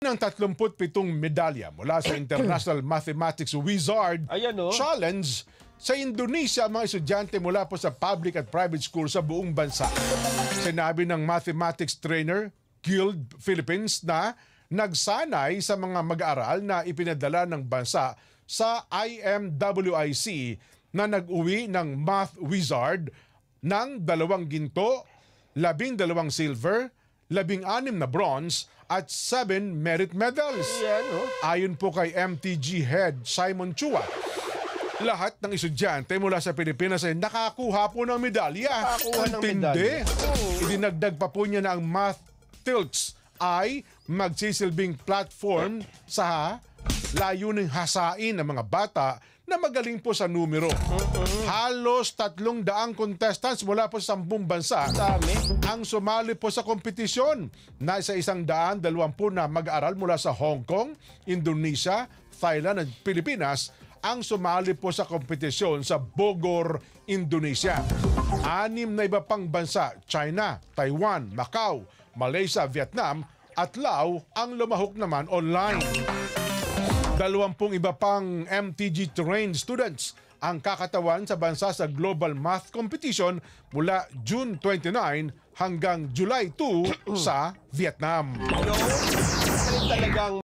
ng 37 medalya mula sa International Mathematics Wizard Ayan, oh. Challenge sa Indonesia ang mga estudyante mula po sa public at private school sa buong bansa. Sinabi ng Mathematics Trainer Guild Philippines na nagsanay sa mga mag-aaral na ipinadala ng bansa sa IMWIC na nag-uwi ng Math Wizard ng 2 ginto, 12 silver, 16 na bronze at 7 merit medals. Yan, oh. Ayon po kay MTG Head Simon Chua, lahat ng estudyante mula sa Pilipinas ay nakakuha po ng medalya. Nakakuha ng Tindi. medalya. Idinagdag pa po niya na ang Math Tilts ay magsisilbing platform sa layuning hasain ng mga bata na magaling po sa numero. Halos 300 contestants mula po sa 10 bansa ang sumali po sa kompetisyon na sa 120 na mag-aaral mula sa Hong Kong, Indonesia, Thailand at Pilipinas ang sumali po sa kompetisyon sa Bogor, Indonesia. 6 na iba pang bansa, China, Taiwan, Macau, Malaysia, Vietnam at Laos ang lumahok naman online. 20 iba pang MTG-trained students ang kakatawan sa bansa sa Global Math Competition mula June 29 hanggang July 2 sa Vietnam. Talagang